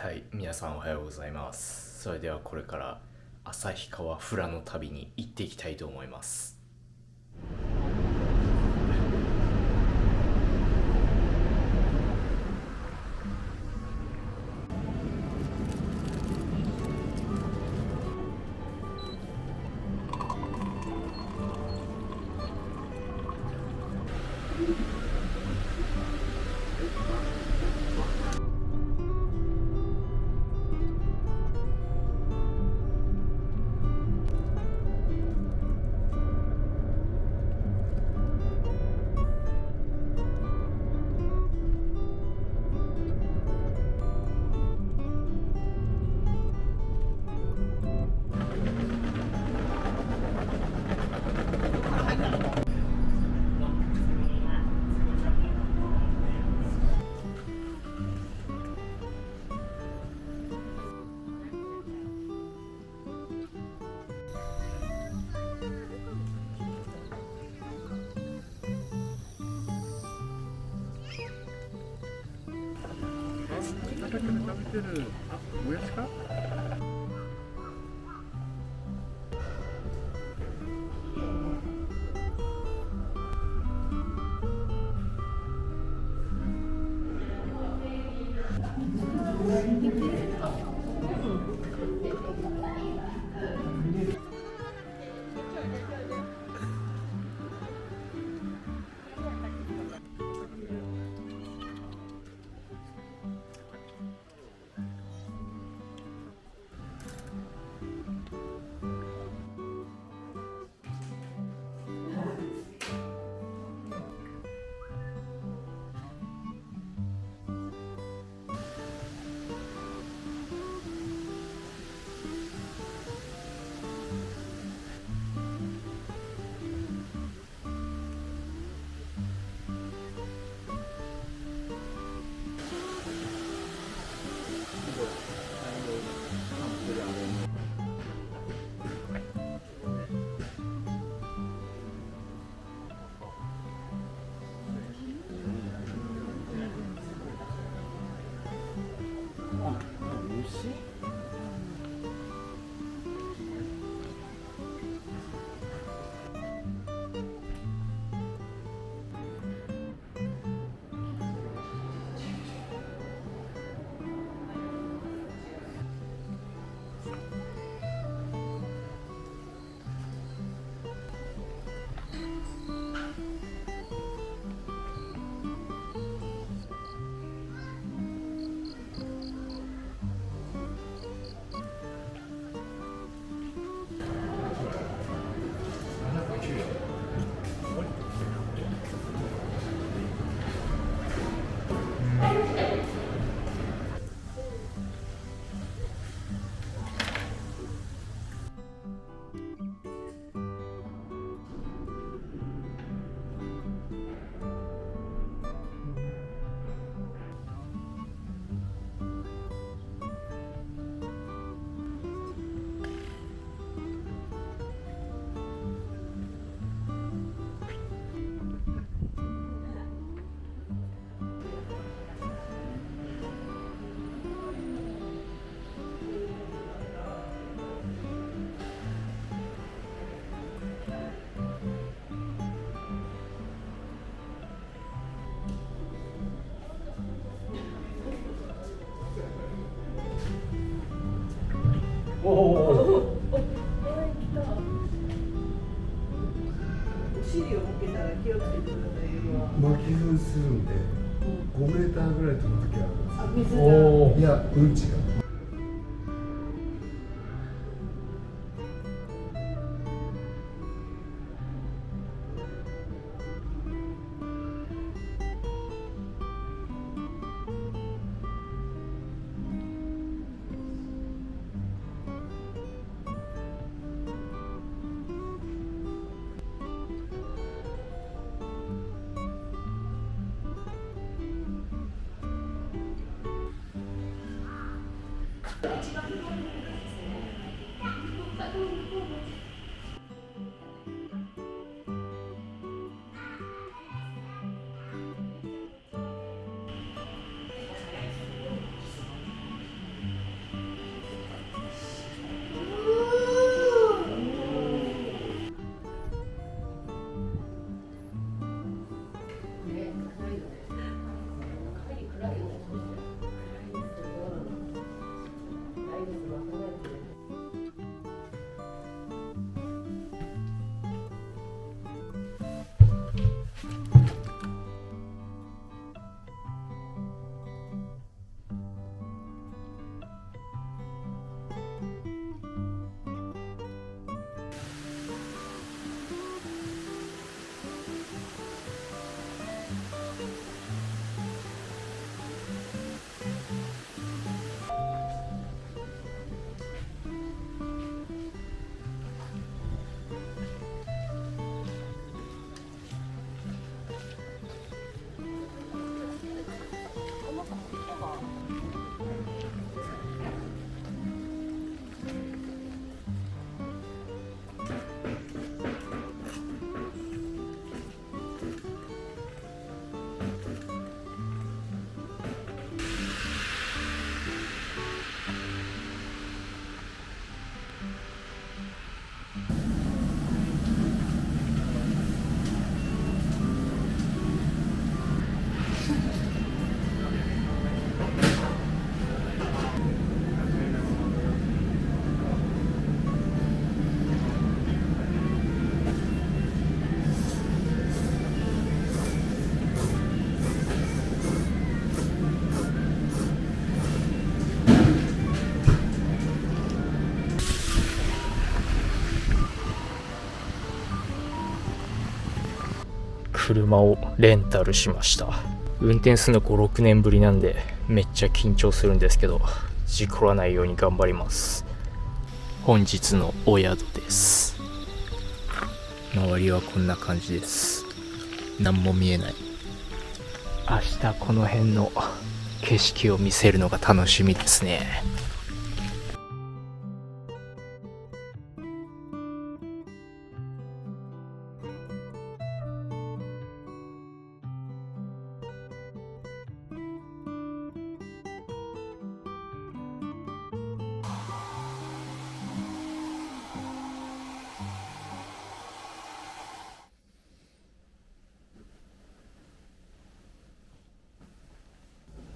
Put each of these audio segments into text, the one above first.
はい、皆さんおはようございます。それではこれから旭川富良野旅に行っていきたいと思います。畑で食べてる、もやしか？おお。お尻を向けたら気をつけてくださいよ。巻き粉するんで、5メーターぐらい飛ぶ時あるんです。あ、水が。いや、うんちが。車をレンタルしました。運転するの5、6年ぶりなんでめっちゃ緊張するんですけど、事故らないように頑張ります。本日のお宿です。周りはこんな感じです。何も見えない。明日この辺の景色を見せるのが楽しみですね。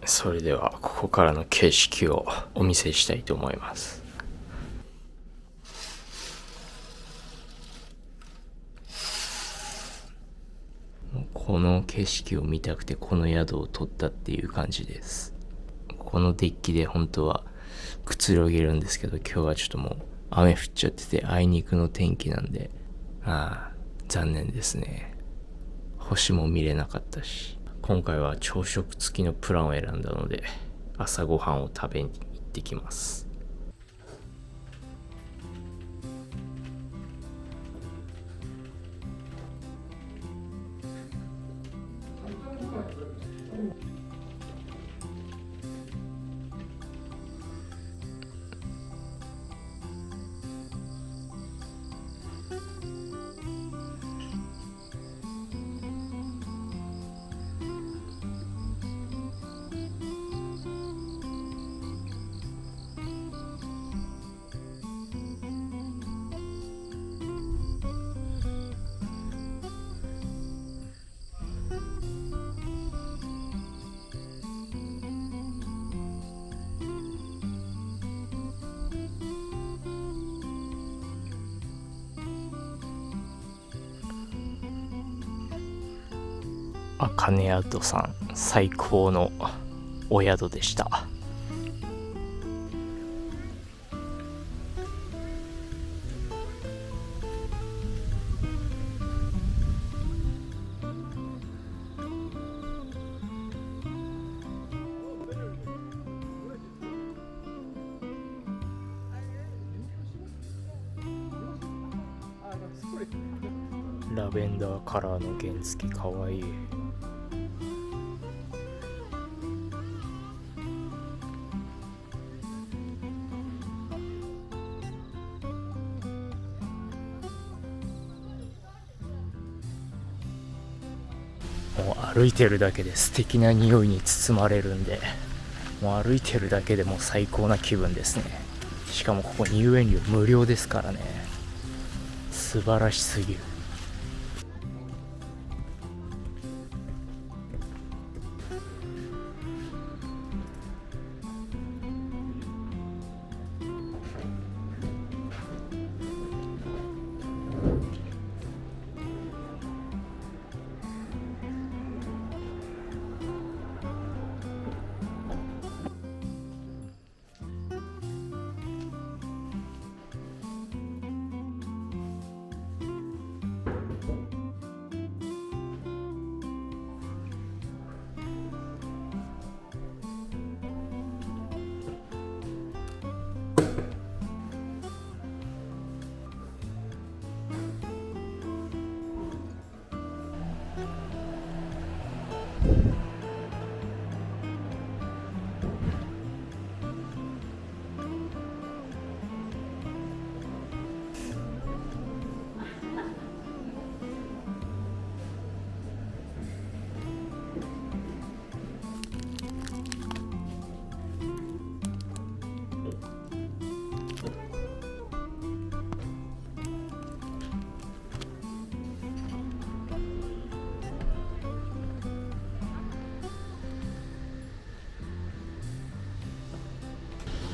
それではここからの景色をお見せしたいと思います。この景色を見たくてこの宿を取ったっていう感じです。このデッキで本当はくつろげるんですけど、今日はちょっともう雨降っちゃっててあいにくの天気なんで、残念ですね。星も見れなかったし、今回は朝食付きのプランを選んだので朝ごはんを食べに行ってきます。茜宿さん最高のお宿でした。ラベンダーカラーの原付かわいい。もう歩いてるだけで素敵な匂いに包まれるんで、もう歩いてるだけでもう最高な気分ですね。しかもここ入園料無料ですからね。素晴らしすぎる。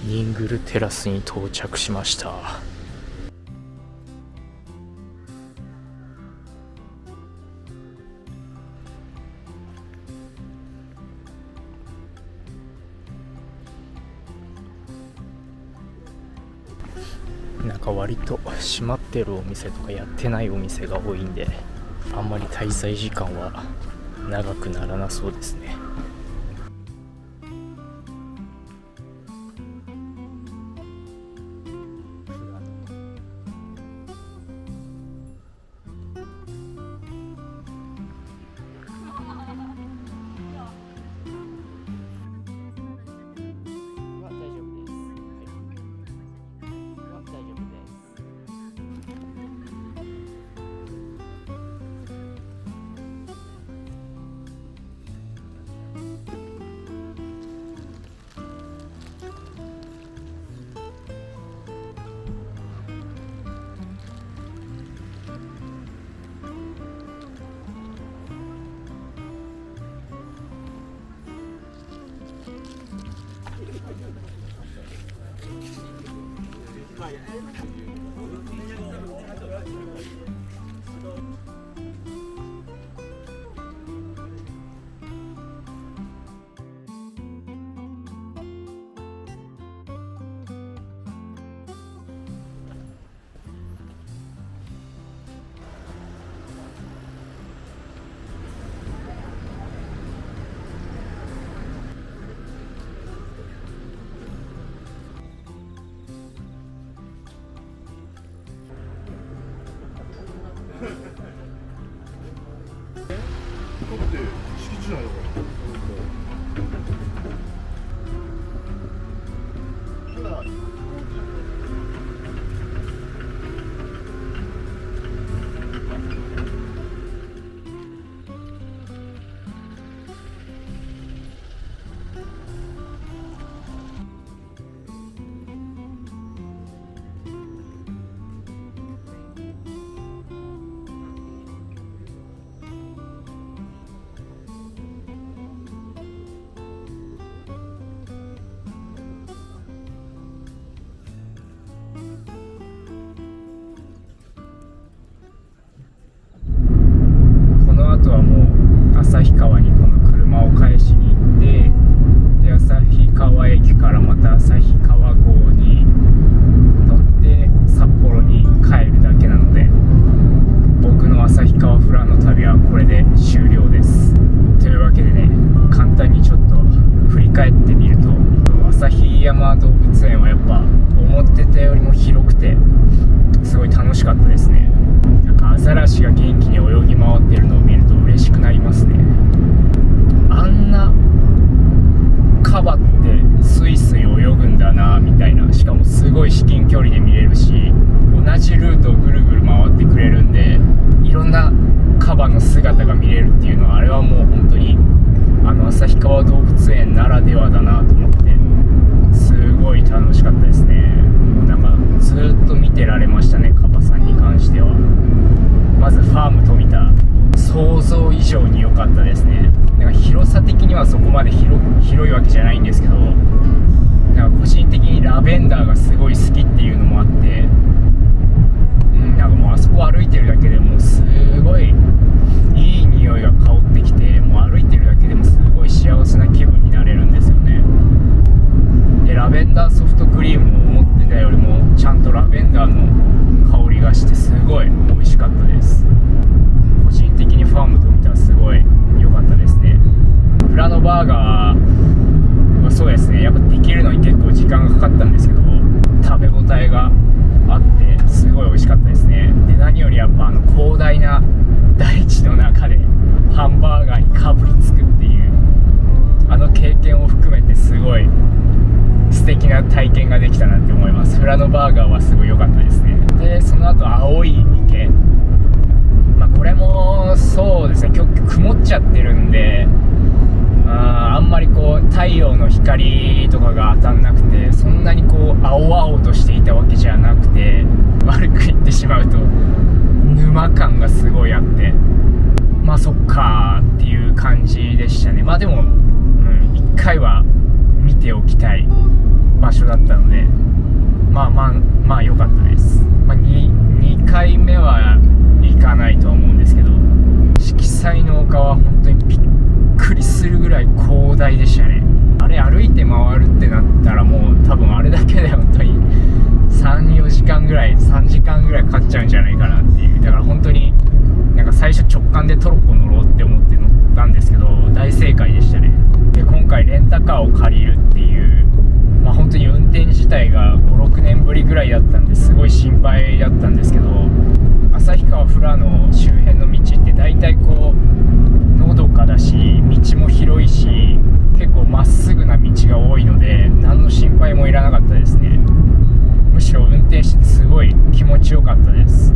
ニングルテラスに到着しました。なんか割と閉まってるお店とかやってないお店が多いんで、あんまり滞在時間は長くならなそうですね。だって敷地内だから。この後はもう旭川にこの車を返しに行って、で旭川駅からまた旭川号に乗って札幌に帰るだけなので、僕の旭川フラの旅はこれで終了です。というわけでね、簡単にちょっと振り返ってみると、旭山動物園はやっぱ思ってたよりも広くてすごい楽しかったですね。なんかアザラシが元気に泳ぎ回ってるのを見ると嬉しくなりますね。あんなカバってスイスイ泳ぐんだなみたいな、しかもすごい至近距離で見れるし、同じルートをぐるぐる回ってくれるんで、いろんなカバの姿が見れるっていうのは、あれはもう本当に旭川動物園ならではだなと思って、すごい楽しかったですね。もうなんかずっと見てられましたね、カバさんに関しては。まずファーム富田、想像以上に良かったですね。なんか広さ的にはそこまで広いわけじゃないんですけど、なんか個人的にラベンダーがすごい好きっていうのもあって、なんかもうあそこ歩いてるだけでもうすごいいい匂いが香ってきて、もう歩いてるだけでもすごい幸せな気分になれるんですよね。でラベンダーソフトクリームも思ってたよりもちゃんとラベンダーの香りがしてすごい美味しかったです。個人的にファームと見たらすごい良かったですね。フラノバーガーはそうですね、やっぱできるのに結構時間がかかったんですけど、食べ応えがあってすごい美味しかったですね。で何よりやっぱ広大な大地の中でハンバーガーにかぶりつくっていう経験を含めてすごい素敵な体験ができたなって思います。フラノバーガーはすごい良かったですね。でその後青い池、これもそうですね、今日曇っちゃってるんで、あんまりこう太陽の光とかが当たんなくて、そんなにこう青々としていたわけじゃなくて、悪く言ってしまうと沼感がすごいあって、そっかーっていう感じでしたね。でも、一回は見ておきたい場所だったので、良かったです。2回目は行かないとは思うんですけど、色彩の丘は本当にびっくりするぐらい広大でしたね。あれ歩いて回るってなったら、もう多分あれだけで本当に3時間ぐらいかかっちゃうんじゃないかなっていう。だから本当になんか最初直感でトロッコ乗ろうって思って乗ったんですけど、大正解でしたね。で今回レンタカーを借りるっていう、本当に運転自体が 5,6 年ぶりぐらいだったんですごい心配だったんですけど、旭川富良野周辺の道って大体こうのどかだし、道も広いし、結構まっすぐな道が多いので何の心配もいらなかったですね。むしろ運転しててすごい気持ちよかったです。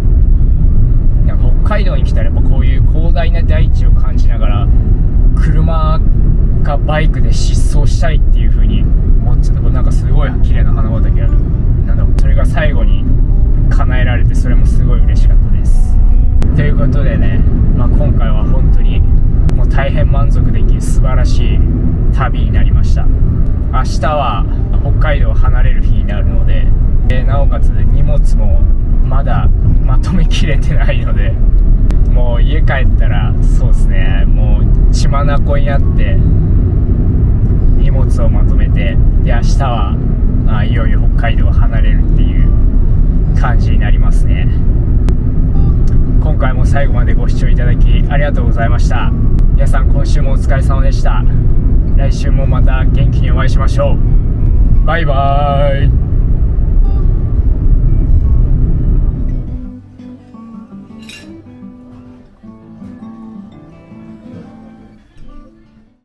なんか北海道に来たらやっぱこういう広大な大地を感じながら車かバイクで疾走したいっていう風に思ってた。なんかすごい綺麗な花畑ある。なんだそれが最後に叶えられて、それもすごい嬉しかったです。ということでね、今回は本当にもう大変満足でき素晴らしい旅になりました。明日は北海道を離れる日になるので、なおかつ荷物もまだまとめきれてないので、もう家帰ったらそうですね、もう血眼になって荷物をまとめて、で明日はいよいよ北海道を離れるっていう感じになりますね。今回も最後までご視聴いただきありがとうございました。皆さん今週もお疲れ様でした。来週もまた元気にお会いしましょう。バイバーイ。